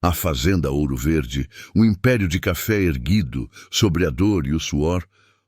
A fazenda Ouro Verde, um império de café erguido sobre a dor e o suor,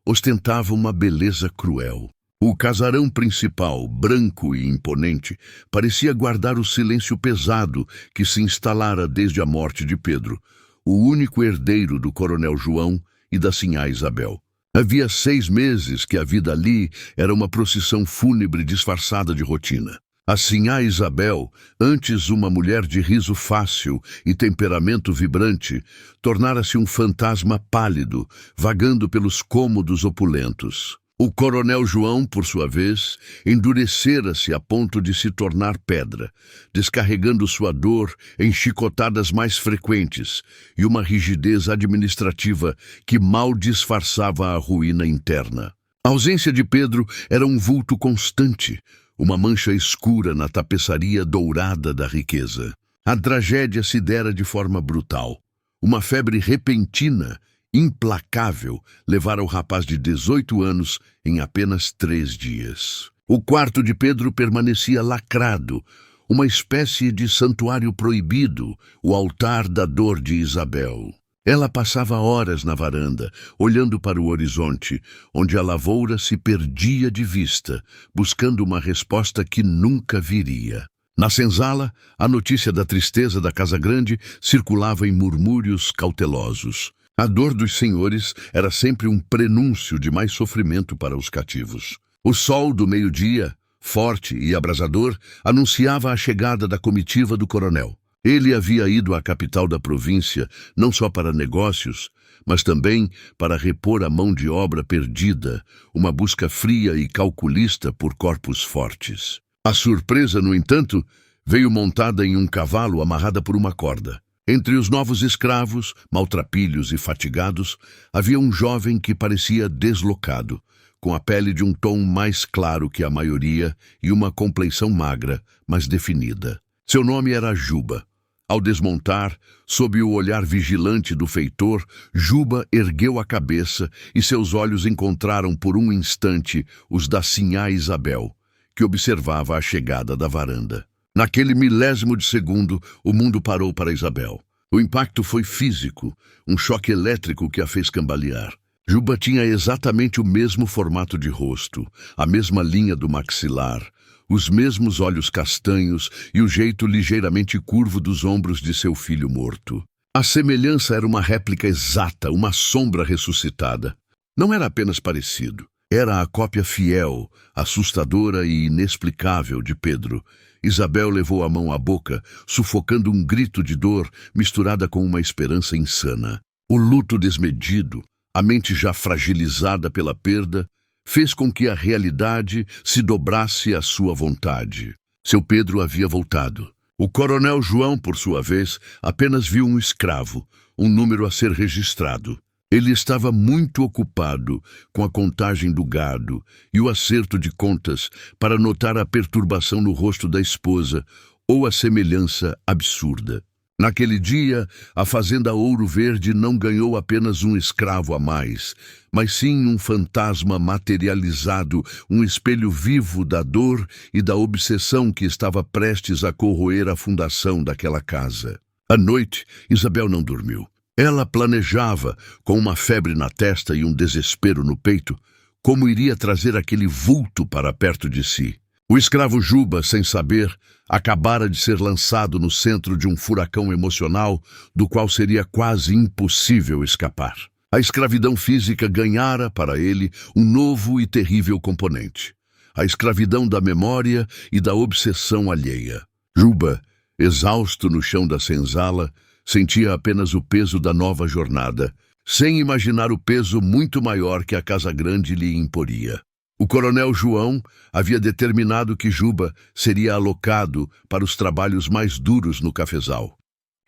ostentava uma beleza cruel. O casarão principal, branco e imponente, parecia guardar o silêncio pesado que se instalara desde a morte de Pedro, o único herdeiro do coronel João e da sinhá Isabel. Havia 6 meses que a vida ali era uma procissão fúnebre disfarçada de rotina. A sinhá Isabel, antes uma mulher de riso fácil e temperamento vibrante, tornara-se um fantasma pálido, vagando pelos cômodos opulentos. O coronel João, por sua vez, endurecera-se a ponto de se tornar pedra, descarregando sua dor em chicotadas mais frequentes e uma rigidez administrativa que mal disfarçava a ruína interna. A ausência de Pedro era um vulto constante, uma mancha escura na tapeçaria dourada da riqueza. A tragédia se dera de forma brutal. Uma febre repentina, implacável, levara o rapaz de 18 anos em apenas 3 dias. O quarto de Pedro permanecia lacrado, uma espécie de santuário proibido, o altar da dor de Isabel. Ela passava horas na varanda, olhando para o horizonte, onde a lavoura se perdia de vista, buscando uma resposta que nunca viria. Na senzala, a notícia da tristeza da Casa Grande circulava em murmúrios cautelosos. A dor dos senhores era sempre um prenúncio de mais sofrimento para os cativos. O sol do meio-dia, forte e abrasador, anunciava a chegada da comitiva do coronel. Ele havia ido à capital da província não só para negócios, mas também para repor a mão de obra perdida, uma busca fria e calculista por corpos fortes. A surpresa, no entanto, veio montada em um cavalo amarrada por uma corda. Entre os novos escravos, maltrapilhos e fatigados, havia um jovem que parecia deslocado, com a pele de um tom mais claro que a maioria e uma compleição magra, mas definida. Seu nome era Juba. Ao desmontar, sob o olhar vigilante do feitor, Juba ergueu a cabeça e seus olhos encontraram por um instante os da sinhá Isabel, que observava a chegada da varanda. Naquele milésimo de segundo, o mundo parou para Isabel. O impacto foi físico, um choque elétrico que a fez cambalear. Juba tinha exatamente o mesmo formato de rosto, a mesma linha do maxilar, os mesmos olhos castanhos e o jeito ligeiramente curvo dos ombros de seu filho morto. A semelhança era uma réplica exata, uma sombra ressuscitada. Não era apenas parecido, era a cópia fiel, assustadora e inexplicável de Pedro. Isabel levou a mão à boca, sufocando um grito de dor misturada com uma esperança insana. O luto desmedido, a mente já fragilizada pela perda, fez com que a realidade se dobrasse à sua vontade. Seu Pedro havia voltado. O coronel João, por sua vez, apenas viu um escravo, um número a ser registrado. Ele estava muito ocupado com a contagem do gado e o acerto de contas para notar a perturbação no rosto da esposa ou a semelhança absurda. Naquele dia, a fazenda Ouro Verde não ganhou apenas um escravo a mais, mas sim um fantasma materializado, um espelho vivo da dor e da obsessão que estava prestes a corroer a fundação daquela casa. À noite, Isabel não dormiu. Ela planejava, com uma febre na testa e um desespero no peito, como iria trazer aquele vulto para perto de si. O escravo Juba, sem saber, acabara de ser lançado no centro de um furacão emocional do qual seria quase impossível escapar. A escravidão física ganhara para ele um novo e terrível componente: a escravidão da memória e da obsessão alheia. Juba, exausto no chão da senzala, sentia apenas o peso da nova jornada, sem imaginar o peso muito maior que a Casa Grande lhe imporia. O coronel João havia determinado que Juba seria alocado para os trabalhos mais duros no cafezal,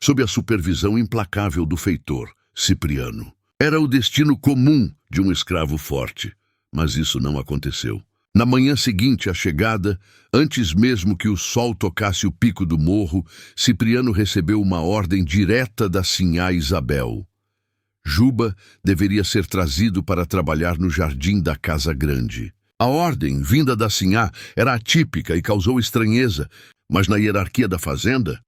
sob a supervisão implacável do feitor, Cipriano. Era o destino comum de um escravo forte, mas isso não aconteceu. Na manhã seguinte à chegada, antes mesmo que o sol tocasse o pico do morro, Cipriano recebeu uma ordem direta da sinhá Isabel. Juba deveria ser trazido para trabalhar no jardim da Casa Grande. A ordem, vinda da sinhá, era atípica e causou estranheza, mas na hierarquia da fazenda,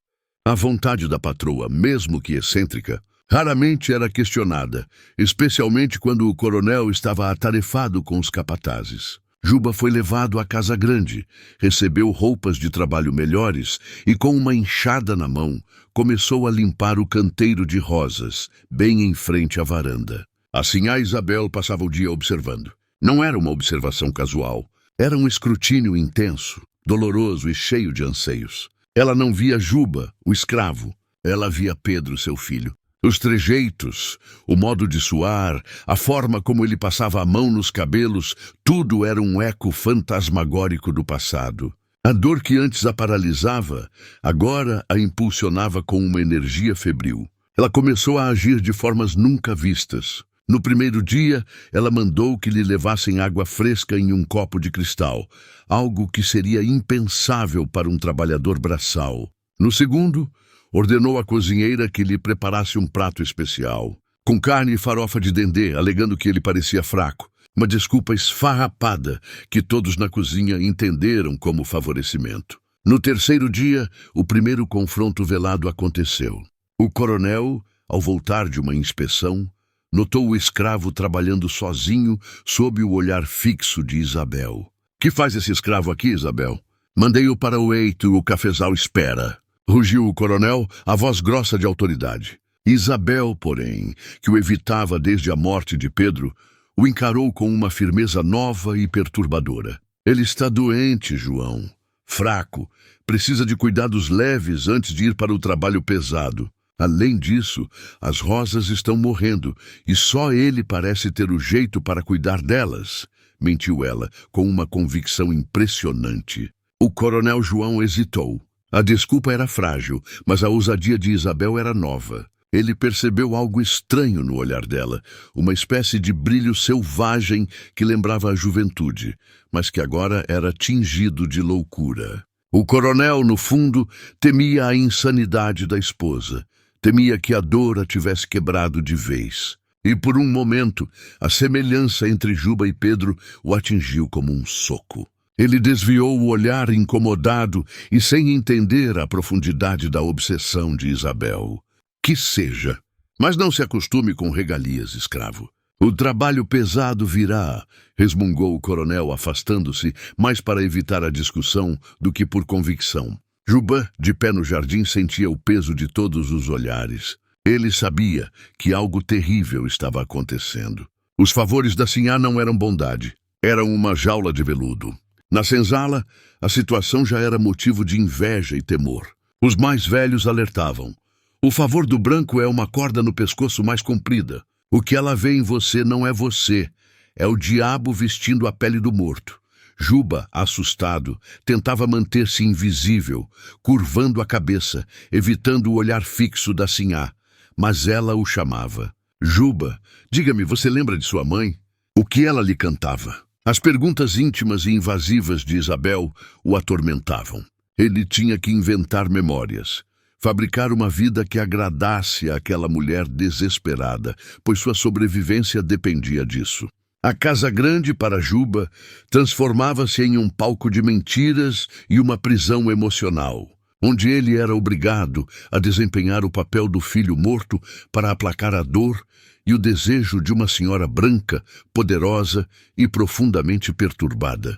A vontade da patroa, mesmo que excêntrica, raramente era questionada, especialmente quando o coronel estava atarefado com os capatazes. Juba foi levado à casa grande, recebeu roupas de trabalho melhores e, com uma enxada na mão, começou a limpar o canteiro de rosas, bem em frente à varanda. A sinhá Isabel passava o dia observando. Não era uma observação casual, era um escrutínio intenso, doloroso e cheio de anseios. Ela não via Juba, o escravo, ela via Pedro, seu filho. Os trejeitos, o modo de suar, a forma como ele passava a mão nos cabelos, tudo era um eco fantasmagórico do passado. A dor que antes a paralisava, agora a impulsionava com uma energia febril. Ela começou a agir de formas nunca vistas. No primeiro dia, ela mandou que lhe levassem água fresca em um copo de cristal, algo que seria impensável para um trabalhador braçal. No segundo, ordenou à cozinheira que lhe preparasse um prato especial, com carne e farofa de dendê, alegando que ele parecia fraco. Uma desculpa esfarrapada que todos na cozinha entenderam como favorecimento. No terceiro dia, o primeiro confronto velado aconteceu. O coronel, ao voltar de uma inspeção, notou o escravo trabalhando sozinho sob o olhar fixo de Isabel. "Que faz esse escravo aqui, Isabel?" "Mandei-o para o eito, o cafezal espera", rugiu o coronel, a voz grossa de autoridade. Isabel, porém, que o evitava desde a morte de Pedro, o encarou com uma firmeza nova e perturbadora. "Ele está doente, João. Fraco. Precisa de cuidados leves antes de ir para o trabalho pesado. Além disso, as rosas estão morrendo e só ele parece ter o jeito para cuidar delas", mentiu ela, com uma convicção impressionante. O coronel João hesitou. A desculpa era frágil, mas a ousadia de Isabel era nova. Ele percebeu algo estranho no olhar dela, uma espécie de brilho selvagem que lembrava a juventude, mas que agora era tingido de loucura. O coronel, no fundo, temia a insanidade da esposa, temia que a dor a tivesse quebrado de vez. E por um momento, a semelhança entre Juba e Pedro o atingiu como um soco. Ele desviou o olhar incomodado e sem entender a profundidade da obsessão de Isabel. "Que seja, mas não se acostume com regalias, escravo. O trabalho pesado virá", resmungou o coronel, afastando-se, mais para evitar a discussão do que por convicção. Juba, de pé no jardim, sentia o peso de todos os olhares. Ele sabia que algo terrível estava acontecendo. Os favores da sinhá não eram bondade, eram uma jaula de veludo. Na senzala, a situação já era motivo de inveja e temor. Os mais velhos alertavam. "O favor do branco é uma corda no pescoço mais comprida. O que ela vê em você não é você, é o diabo vestindo a pele do morto." Juba, assustado, tentava manter-se invisível, curvando a cabeça, evitando o olhar fixo da sinhá. Mas ela o chamava. "Juba, diga-me, você lembra de sua mãe? O que ela lhe cantava?" As perguntas íntimas e invasivas de Isabel o atormentavam. Ele tinha que inventar memórias, fabricar uma vida que agradasse àquela mulher desesperada, pois sua sobrevivência dependia disso. A casa grande para Juba transformava-se em um palco de mentiras e uma prisão emocional, onde ele era obrigado a desempenhar o papel do filho morto para aplacar a dor e o desejo de uma senhora branca, poderosa e profundamente perturbada.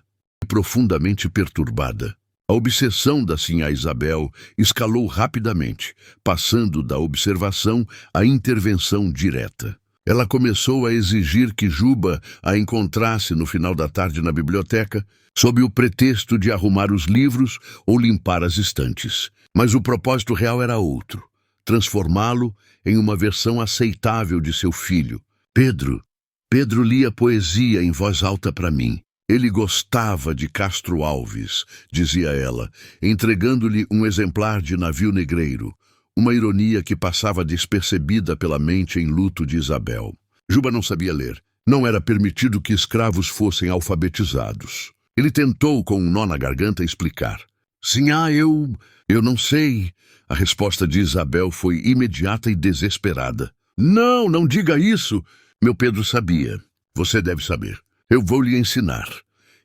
A obsessão da sinhá Isabel escalou rapidamente, passando da observação à intervenção direta. Ela começou a exigir que Juba a encontrasse no final da tarde na biblioteca, sob o pretexto de arrumar os livros ou limpar as estantes. Mas o propósito real era outro: transformá-lo em uma versão aceitável de seu filho. Pedro lia poesia em voz alta para mim. Ele gostava de Castro Alves, dizia ela, entregando-lhe um exemplar de Navio Negreiro, uma ironia que passava despercebida pela mente em luto de Isabel. Juba não sabia ler. Não era permitido que escravos fossem alfabetizados. Ele tentou, com um nó na garganta, explicar. "Sinhá, eu não sei." A resposta de Isabel foi imediata e desesperada. Não diga isso." "Meu Pedro sabia. Você deve saber. Eu vou lhe ensinar."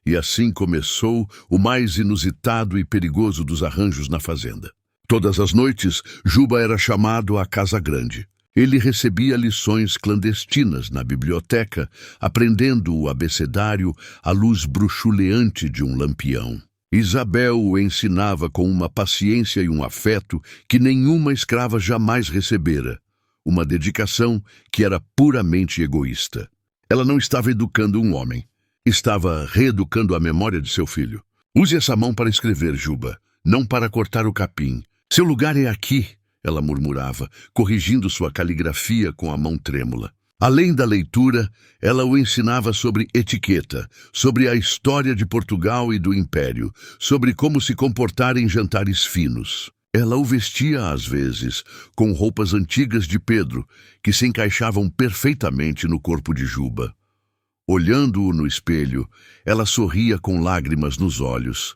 E assim começou o mais inusitado e perigoso dos arranjos na fazenda. Todas as noites, Juba era chamado à casa grande. Ele recebia lições clandestinas na biblioteca, aprendendo o abecedário à luz bruxuleante de um lampião. Isabel o ensinava com uma paciência e um afeto que nenhuma escrava jamais recebera, uma dedicação que era puramente egoísta. Ela não estava educando um homem, estava reeducando a memória de seu filho. Use essa mão para escrever, Juba, não para cortar o capim. Seu lugar é aqui, ela murmurava, corrigindo sua caligrafia com a mão trêmula. Além da leitura, ela o ensinava sobre etiqueta, sobre a história de Portugal e do Império, sobre como se comportar em jantares finos. Ela o vestia, às vezes, com roupas antigas de Pedro, que se encaixavam perfeitamente no corpo de Juba. Olhando-o no espelho, ela sorria com lágrimas nos olhos.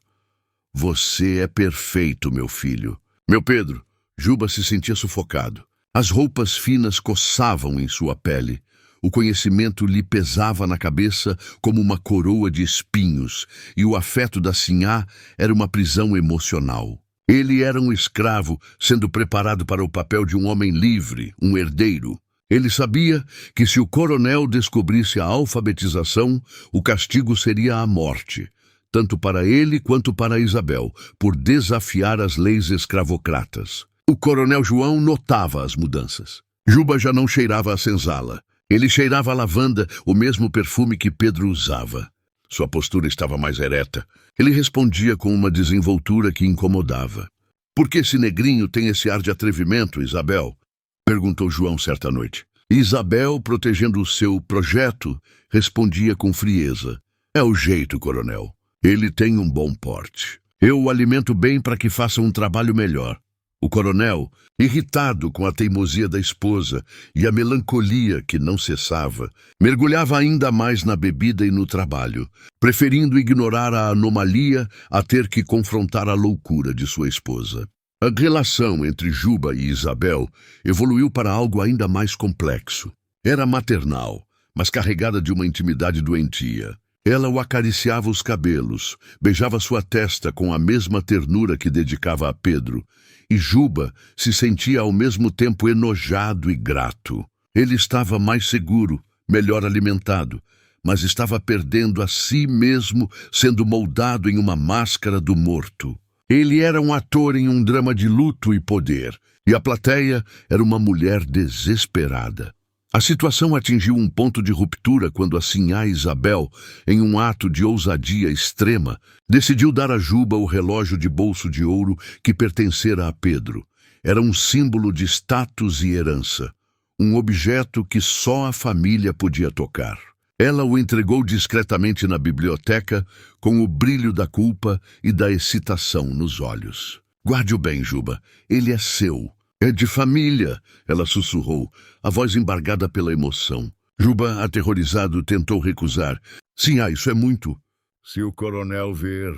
Você é perfeito, meu filho. Meu Pedro, Juba se sentia sufocado. As roupas finas coçavam em sua pele. O conhecimento lhe pesava na cabeça como uma coroa de espinhos, e o afeto da sinhá era uma prisão emocional. Ele era um escravo, sendo preparado para o papel de um homem livre, um herdeiro. Ele sabia que se o coronel descobrisse a alfabetização, o castigo seria a morte, tanto para ele quanto para Isabel, por desafiar as leis escravocratas. O coronel João notava as mudanças. Juba já não cheirava a senzala. Ele cheirava a lavanda, o mesmo perfume que Pedro usava. Sua postura estava mais ereta. Ele respondia com uma desenvoltura que incomodava. Por que esse negrinho tem esse ar de atrevimento, Isabel? Perguntou João certa noite. Isabel, protegendo o seu projeto, respondia com frieza. É o jeito, coronel. Ele tem um bom porte. Eu o alimento bem para que faça um trabalho melhor. O coronel, irritado com a teimosia da esposa e a melancolia que não cessava, mergulhava ainda mais na bebida e no trabalho, preferindo ignorar a anomalia a ter que confrontar a loucura de sua esposa. A relação entre Juba e Isabel evoluiu para algo ainda mais complexo. Era maternal, mas carregada de uma intimidade doentia. Ela o acariciava os cabelos, beijava sua testa com a mesma ternura que dedicava a Pedro, e Juba se sentia ao mesmo tempo enojado e grato. Ele estava mais seguro, melhor alimentado, mas estava perdendo a si mesmo, sendo moldado em uma máscara do morto. Ele era um ator em um drama de luto e poder, e a plateia era uma mulher desesperada. A situação atingiu um ponto de ruptura quando a sinhá Isabel, em um ato de ousadia extrema, decidiu dar a Juba o relógio de bolso de ouro que pertencera a Pedro. Era um símbolo de status e herança, um objeto que só a família podia tocar. Ela o entregou discretamente na biblioteca, com o brilho da culpa e da excitação nos olhos. Guarde-o bem, Juba, ele é seu. É de família, ela sussurrou, a voz embargada pela emoção. Juba, aterrorizado, tentou recusar. Sim, isso é muito. Se o coronel ver...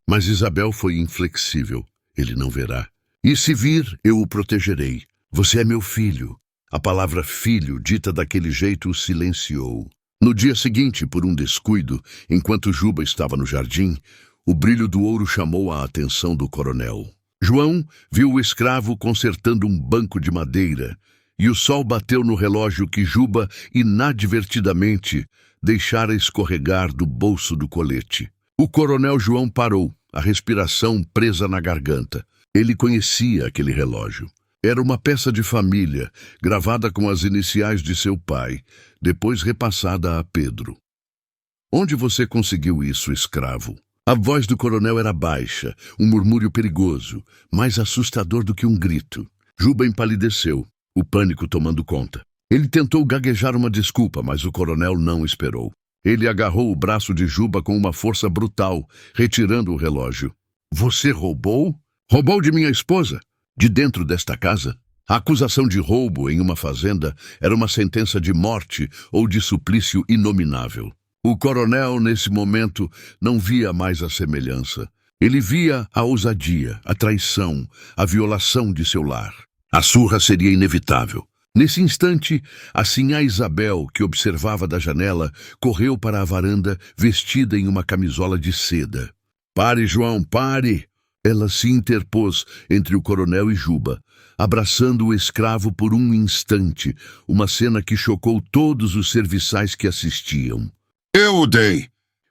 Mas Isabel foi inflexível. Ele não verá. E se vir, eu o protegerei. Você é meu filho. A palavra filho, dita daquele jeito, o silenciou. No dia seguinte, por um descuido, enquanto Juba estava no jardim, o brilho do ouro chamou a atenção do coronel. João viu o escravo consertando um banco de madeira, e o sol bateu no relógio que Juba, inadvertidamente, deixara escorregar do bolso do colete. O coronel João parou, a respiração presa na garganta. Ele conhecia aquele relógio. Era uma peça de família, gravada com as iniciais de seu pai, depois repassada a Pedro. Onde você conseguiu isso, escravo? A voz do coronel era baixa, um murmúrio perigoso, mais assustador do que um grito. Juba empalideceu, o pânico tomando conta. Ele tentou gaguejar uma desculpa, mas o coronel não esperou. Ele agarrou o braço de Juba com uma força brutal, retirando o relógio. Você roubou? Roubou de minha esposa? De dentro desta casa? A acusação de roubo em uma fazenda era uma sentença de morte ou de suplício inominável. O coronel, nesse momento, não via mais a semelhança. Ele via a ousadia, a traição, a violação de seu lar. A surra seria inevitável. Nesse instante, a sinhá Isabel, que observava da janela, correu para a varanda, vestida em uma camisola de seda. Pare, João, pare! Ela se interpôs entre o coronel e Juba, abraçando o escravo por um instante, uma cena que chocou todos os serviçais que assistiam. Eu o dei.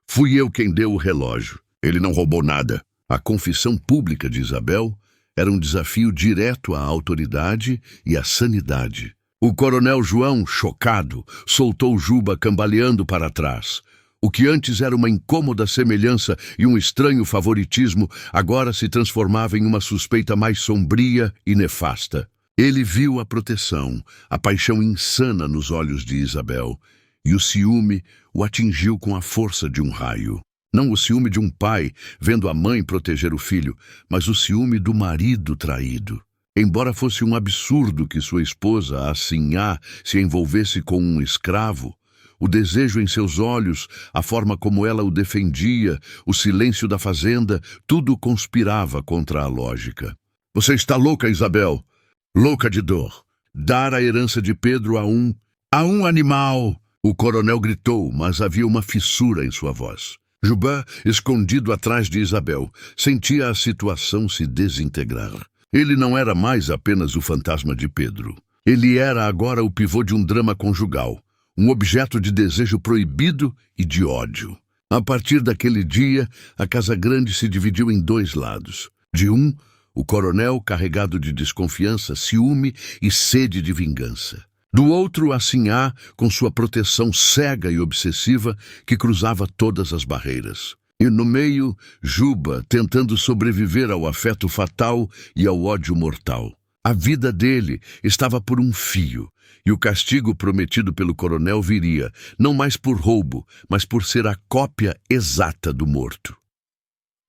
Fui eu quem deu o relógio. Ele não roubou nada. A confissão pública de Isabel era um desafio direto à autoridade e à sanidade. O coronel João, chocado, soltou Juba cambaleando para trás. O que antes era uma incômoda semelhança e um estranho favoritismo, agora se transformava em uma suspeita mais sombria e nefasta. Ele viu a proteção, a paixão insana nos olhos de Isabel, e o ciúme o atingiu com a força de um raio. Não o ciúme de um pai vendo a mãe proteger o filho, mas o ciúme do marido traído. Embora fosse um absurdo que sua esposa, a Sinhá, se envolvesse com um escravo, o desejo em seus olhos, a forma como ela o defendia, o silêncio da fazenda, tudo conspirava contra a lógica. Você está louca, Isabel? Louca de dor. Dar a herança de Pedro a um animal! O coronel gritou, mas havia uma fissura em sua voz. Juba, escondido atrás de Isabel, sentia a situação se desintegrar. Ele não era mais apenas o fantasma de Pedro. Ele era agora o pivô de um drama conjugal, um objeto de desejo proibido e de ódio. A partir daquele dia, a Casa Grande se dividiu em dois lados. De um, o coronel carregado de desconfiança, ciúme e sede de vingança. Do outro, a Sinhá, com sua proteção cega e obsessiva, que cruzava todas as barreiras. E no meio, Juba, tentando sobreviver ao afeto fatal e ao ódio mortal. A vida dele estava por um fio, e o castigo prometido pelo coronel viria, não mais por roubo, mas por ser a cópia exata do morto.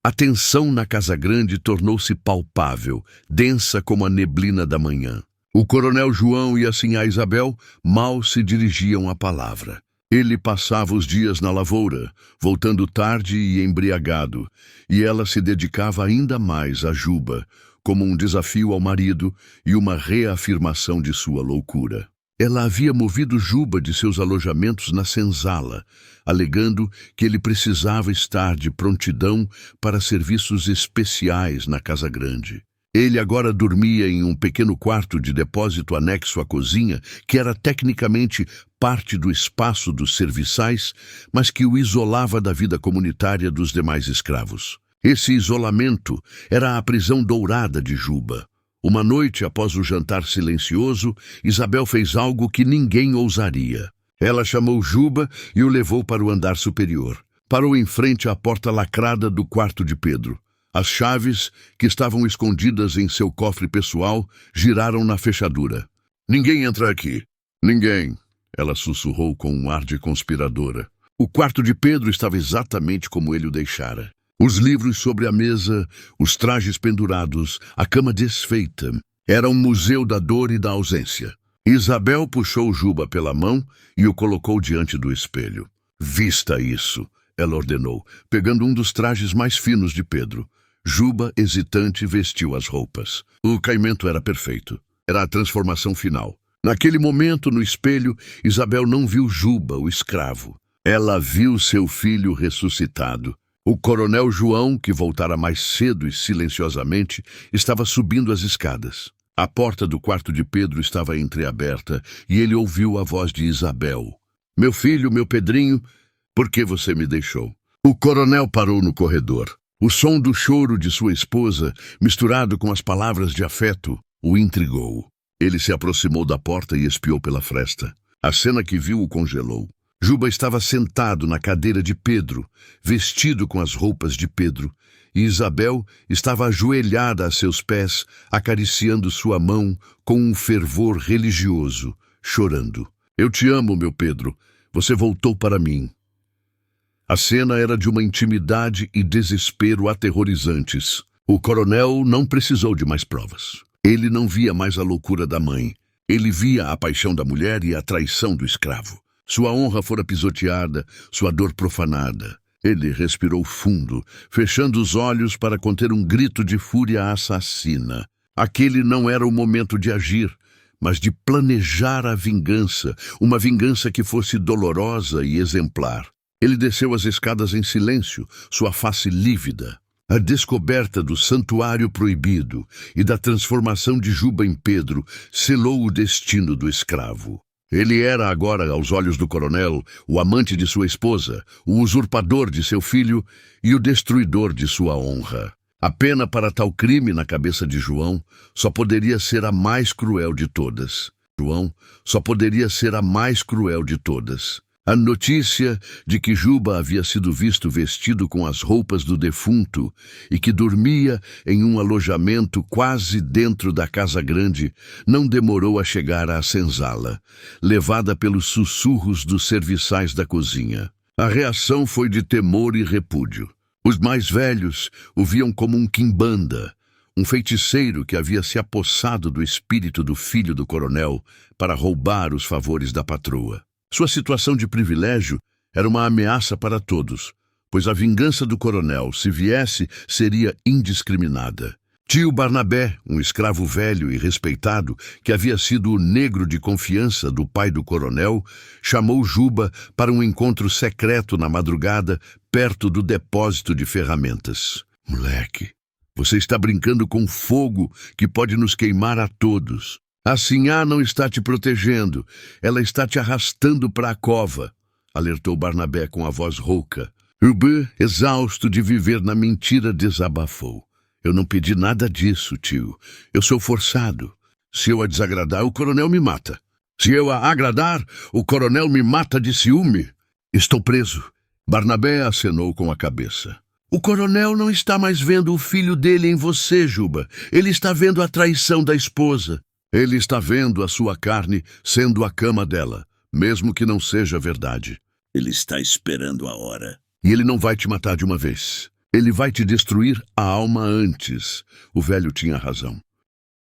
A tensão na Casa Grande tornou-se palpável, densa como a neblina da manhã. O coronel João e a Sinhá Isabel mal se dirigiam à palavra. Ele passava os dias na lavoura, voltando tarde e embriagado, e ela se dedicava ainda mais a Juba, como um desafio ao marido e uma reafirmação de sua loucura. Ela havia movido Juba de seus alojamentos na senzala, alegando que ele precisava estar de prontidão para serviços especiais na Casa Grande. Ele agora dormia em um pequeno quarto de depósito anexo à cozinha, que era tecnicamente parte do espaço dos serviçais, mas que o isolava da vida comunitária dos demais escravos. Esse isolamento era a prisão dourada de Juba. Uma noite, após o jantar silencioso, Isabel fez algo que ninguém ousaria. Ela chamou Juba e o levou para o andar superior. Parou em frente à porta lacrada do quarto de Pedro. As chaves, que estavam escondidas em seu cofre pessoal, giraram na fechadura. "Ninguém entra aqui." "Ninguém," ela sussurrou com um ar de conspiradora. O quarto de Pedro estava exatamente como ele o deixara. Os livros sobre a mesa, os trajes pendurados, a cama desfeita. Era um museu da dor e da ausência. Isabel puxou Juba pela mão e o colocou diante do espelho. "Vista isso," ela ordenou, pegando um dos trajes mais finos de Pedro. Juba, hesitante, vestiu as roupas. O caimento era perfeito. Era a transformação final. Naquele momento, no espelho, Isabel não viu Juba, o escravo. Ela viu seu filho ressuscitado. O coronel João, que voltara mais cedo e silenciosamente, estava subindo as escadas. A porta do quarto de Pedro estava entreaberta e ele ouviu a voz de Isabel. "Meu filho, meu Pedrinho, por que você me deixou?" O coronel parou no corredor. O som do choro de sua esposa, misturado com as palavras de afeto, o intrigou. Ele se aproximou da porta e espiou pela fresta. A cena que viu o congelou. Juba estava sentado na cadeira de Pedro, vestido com as roupas de Pedro, e Isabel estava ajoelhada a seus pés, acariciando sua mão com um fervor religioso, chorando. "Eu te amo, meu Pedro. Você voltou para mim." A cena era de uma intimidade e desespero aterrorizantes. O coronel não precisou de mais provas. Ele não via mais a loucura da mãe. Ele via a paixão da mulher e a traição do escravo. Sua honra fora pisoteada, sua dor profanada. Ele respirou fundo, fechando os olhos para conter um grito de fúria assassina. Aquele não era o momento de agir, mas de planejar a vingança, uma vingança que fosse dolorosa e exemplar. Ele desceu as escadas em silêncio, sua face lívida. A descoberta do santuário proibido e da transformação de Juba em Pedro selou o destino do escravo. Ele era agora, aos olhos do coronel, o amante de sua esposa, o usurpador de seu filho e o destruidor de sua honra. A pena para tal crime na cabeça de João só poderia ser a mais cruel de todas. João só poderia ser a mais cruel de todas. A notícia de que Juba havia sido visto vestido com as roupas do defunto e que dormia em um alojamento quase dentro da casa grande não demorou a chegar à senzala, levada pelos sussurros dos serviçais da cozinha. A reação foi de temor e repúdio. Os mais velhos o viam como um quimbanda, um feiticeiro que havia se apossado do espírito do filho do coronel para roubar os favores da patroa. Sua situação de privilégio era uma ameaça para todos, pois a vingança do coronel, se viesse, seria indiscriminada. Tio Barnabé, um escravo velho e respeitado, que havia sido o negro de confiança do pai do coronel, chamou Juba para um encontro secreto na madrugada, perto do depósito de ferramentas. Moleque, você está brincando com fogo que pode nos queimar a todos. A Sinhá não está te protegendo, ela está te arrastando para a cova, alertou Barnabé com a voz rouca. Juba, exausto de viver na mentira, desabafou. Eu não pedi nada disso, tio. Eu sou forçado. Se eu a desagradar, o coronel me mata. Se eu a agradar, o coronel me mata de ciúme. Estou preso. Barnabé acenou com a cabeça. O coronel não está mais vendo o filho dele em você, Juba. Ele está vendo a traição da esposa. Ele está vendo a sua carne sendo a cama dela, mesmo que não seja verdade. Ele está esperando a hora. E ele não vai te matar de uma vez. Ele vai te destruir a alma antes. O velho tinha razão.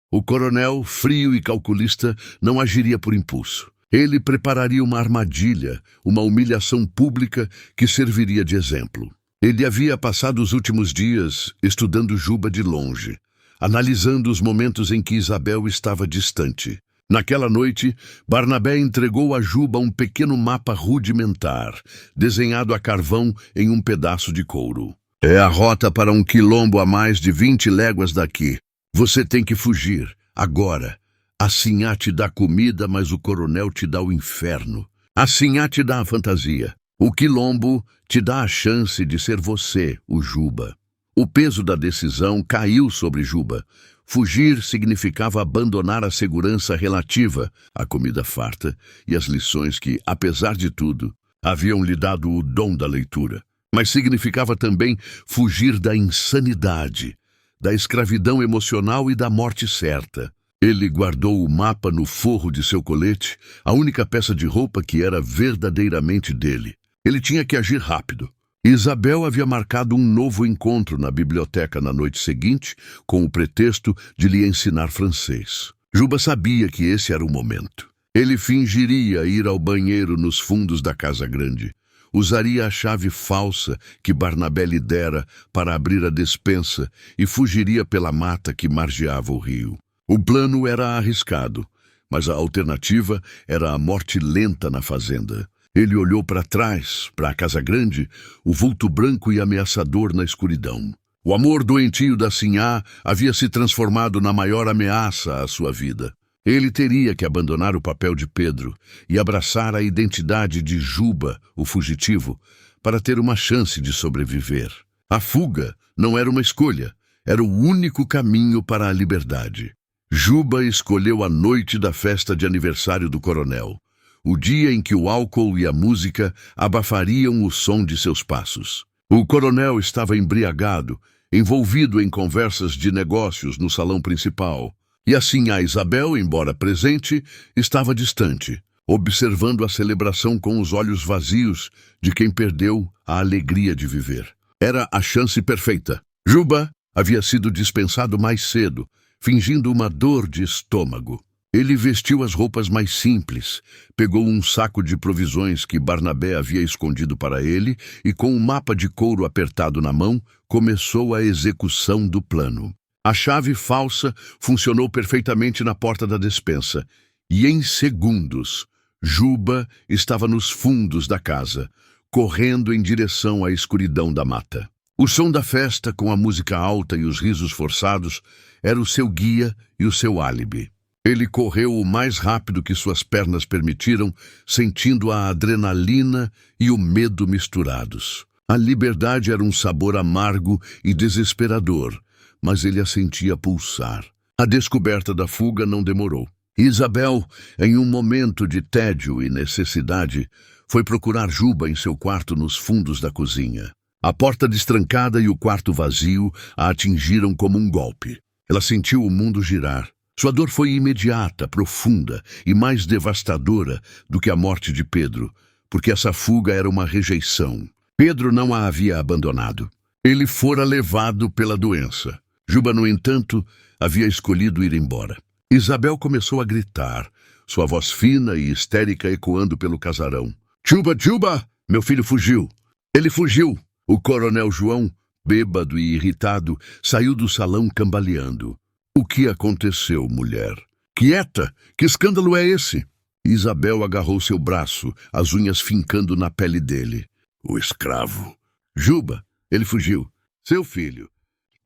O coronel, frio e calculista, não agiria por impulso. Ele prepararia uma armadilha, uma humilhação pública que serviria de exemplo. Ele havia passado os últimos dias estudando Juba de longe, analisando os momentos em que Isabel estava distante. Naquela noite, Barnabé entregou a Juba um pequeno mapa rudimentar, desenhado a carvão em um pedaço de couro. É a rota para um quilombo a mais de 20 léguas daqui. Você tem que fugir, agora. A Sinhá te dá comida, mas o coronel te dá o inferno. A Sinhá te dá a fantasia. O quilombo te dá a chance de ser você, o Juba. O peso da decisão caiu sobre Juba. Fugir significava abandonar a segurança relativa, a comida farta e as lições que, apesar de tudo, haviam lhe dado o dom da leitura. Mas significava também fugir da insanidade, da escravidão emocional e da morte certa. Ele guardou o mapa no forro de seu colete, a única peça de roupa que era verdadeiramente dele. Ele tinha que agir rápido. Isabel havia marcado um novo encontro na biblioteca na noite seguinte, com o pretexto de lhe ensinar francês. Juba sabia que esse era o momento. Ele fingiria ir ao banheiro nos fundos da casa grande. Usaria a chave falsa que Barnabé lhe dera para abrir a despensa e fugiria pela mata que margeava o rio. O plano era arriscado, mas a alternativa era a morte lenta na fazenda. Ele olhou para trás, para a casa grande, o vulto branco e ameaçador na escuridão. O amor doentio da Sinhá havia se transformado na maior ameaça à sua vida. Ele teria que abandonar o papel de Pedro e abraçar a identidade de Juba, o fugitivo, para ter uma chance de sobreviver. A fuga não era uma escolha, era o único caminho para a liberdade. Juba escolheu a noite da festa de aniversário do coronel, o dia em que o álcool e a música abafariam o som de seus passos. O coronel estava embriagado, envolvido em conversas de negócios no salão principal, e assim a Isabel, embora presente, estava distante, observando a celebração com os olhos vazios de quem perdeu a alegria de viver. Era a chance perfeita. Juba havia sido dispensado mais cedo, fingindo uma dor de estômago. Ele vestiu as roupas mais simples, pegou um saco de provisões que Barnabé havia escondido para ele e, com um mapa de couro apertado na mão, começou a execução do plano. A chave falsa funcionou perfeitamente na porta da despensa, e em segundos, Juba estava nos fundos da casa, correndo em direção à escuridão da mata. O som da festa, com a música alta e os risos forçados, era o seu guia e o seu álibi. Ele correu o mais rápido que suas pernas permitiram, sentindo a adrenalina e o medo misturados. A liberdade era um sabor amargo e desesperador, mas ele a sentia pulsar. A descoberta da fuga não demorou. Isabel, em um momento de tédio e necessidade, foi procurar Juba em seu quarto nos fundos da cozinha. A porta destrancada e o quarto vazio a atingiram como um golpe. Ela sentiu o mundo girar. Sua dor foi imediata, profunda e mais devastadora do que a morte de Pedro, porque essa fuga era uma rejeição. Pedro não a havia abandonado. Ele fora levado pela doença. Juba, no entanto, havia escolhido ir embora. Isabel começou a gritar, sua voz fina e histérica ecoando pelo casarão. Juba, Juba! Meu filho fugiu! Ele fugiu! O coronel João, bêbado e irritado, saiu do salão cambaleando. O que aconteceu, mulher? Quieta! Que escândalo é esse? Isabel agarrou seu braço, as unhas fincando na pele dele. O escravo. Juba, ele fugiu. Seu filho.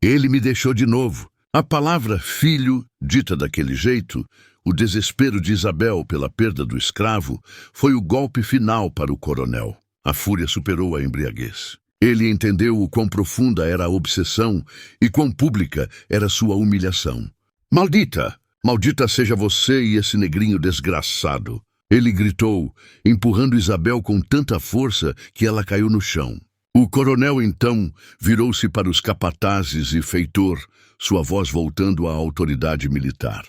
Ele me deixou de novo. A palavra filho, dita daquele jeito, o desespero de Isabel pela perda do escravo, foi o golpe final para o coronel. A fúria superou a embriaguez. Ele entendeu o quão profunda era a obsessão e quão pública era sua humilhação. Maldita! Maldita seja você e esse negrinho desgraçado! Ele gritou, empurrando Isabel com tanta força que ela caiu no chão. O coronel, então, virou-se para os capatazes e feitor, sua voz voltando à autoridade militar.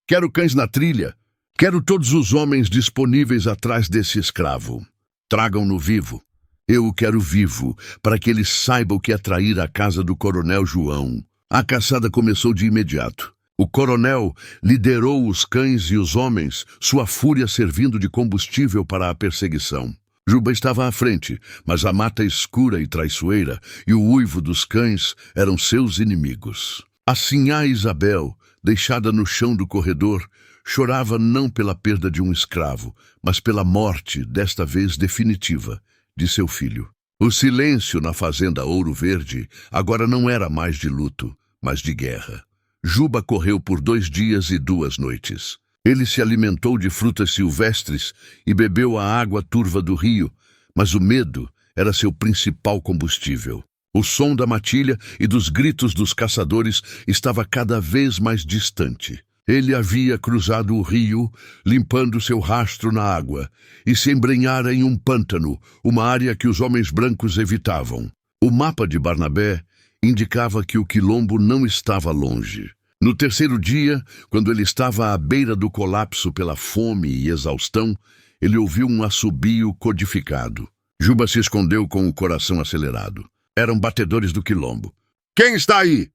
Quero cães na trilha. Quero todos os homens disponíveis atrás desse escravo. Tragam-no vivo. Eu o quero vivo, para que ele saiba o que é trair a casa do coronel João. A caçada começou de imediato. O coronel liderou os cães e os homens, sua fúria servindo de combustível para a perseguição. Juba estava à frente, mas a mata escura e traiçoeira e o uivo dos cães eram seus inimigos. A sinhá Isabel, deixada no chão do corredor, chorava não pela perda de um escravo, mas pela morte, desta vez definitiva, de seu filho. O silêncio na fazenda Ouro Verde agora não era mais de luto, mas de guerra. Juba correu por 2 dias e 2 noites. Ele se alimentou de frutas silvestres e bebeu a água turva do rio, mas o medo era seu principal combustível. O som da matilha e dos gritos dos caçadores estava cada vez mais distante. Ele havia cruzado o rio, limpando seu rastro na água, e se embrenhara em um pântano, uma área que os homens brancos evitavam. O mapa de Barnabé indicava que o quilombo não estava longe. No 3º dia, quando ele estava à beira do colapso pela fome e exaustão, ele ouviu um assobio codificado. Juba se escondeu com o coração acelerado. Eram batedores do quilombo. Quem está aí?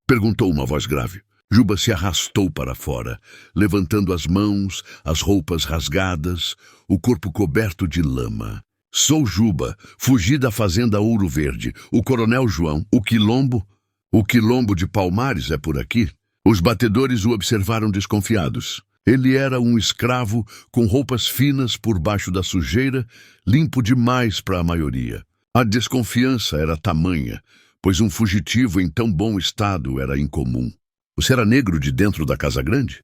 Perguntou uma voz grave. Juba se arrastou para fora, levantando as mãos, as roupas rasgadas, o corpo coberto de lama. Sou Juba, fugi da fazenda Ouro Verde. O coronel João, o quilombo de Palmares é por aqui. Os batedores o observaram desconfiados. Ele era um escravo com roupas finas por baixo da sujeira, limpo demais para a maioria. A desconfiança era tamanha, pois um fugitivo em tão bom estado era incomum. Você era negro de dentro da Casa Grande?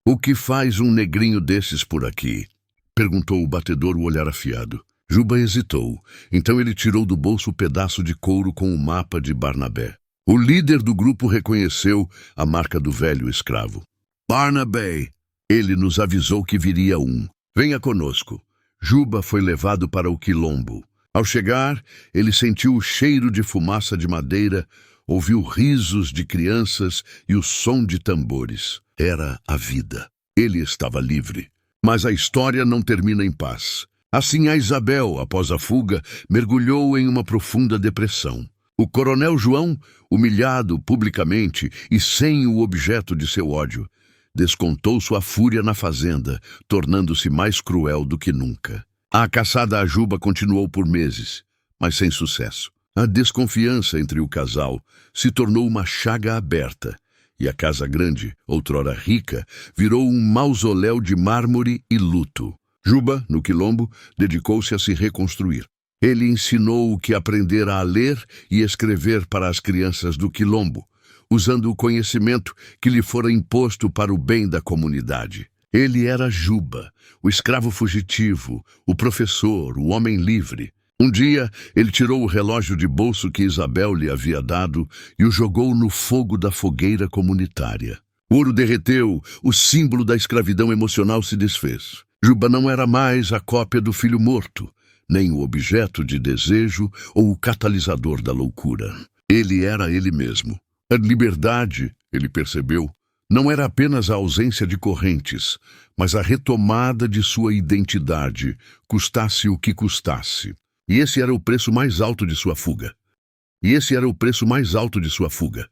O que faz um negrinho desses por aqui? Perguntou o batedor, o olhar afiado. Juba hesitou. Então ele tirou do bolso o pedaço de couro com o mapa de Barnabé. O líder do grupo reconheceu a marca do velho escravo. Barnabé! Ele nos avisou que viria um. Venha conosco. Juba foi levado para o quilombo. Ao chegar, ele sentiu o cheiro de fumaça de madeira, ouviu risos de crianças e o som de tambores. Era a vida. Ele estava livre. Mas a história não termina em paz. Assim, a Isabel, após a fuga, mergulhou em uma profunda depressão. O coronel João, humilhado publicamente e sem o objeto de seu ódio, descontou sua fúria na fazenda, tornando-se mais cruel do que nunca. A caçada a Juba continuou por meses, mas sem sucesso. A desconfiança entre o casal se tornou uma chaga aberta, e a Casa Grande, outrora rica, virou um mausoléu de mármore e luto. Juba, no quilombo, dedicou-se a se reconstruir. Ele ensinou que aprendera a ler e escrever para as crianças do Quilombo, usando o conhecimento que lhe fora imposto para o bem da comunidade. Ele era Juba, o escravo fugitivo, o professor, o homem livre. Um dia, ele tirou o relógio de bolso que Isabel lhe havia dado e o jogou no fogo da fogueira comunitária. O ouro derreteu, o símbolo da escravidão emocional se desfez. Juba não era mais a cópia do filho morto, nem o objeto de desejo ou o catalisador da loucura. Ele era ele mesmo. A liberdade, ele percebeu, não era apenas a ausência de correntes, mas a retomada de sua identidade, custasse o que custasse. E esse era o preço mais alto de sua fuga.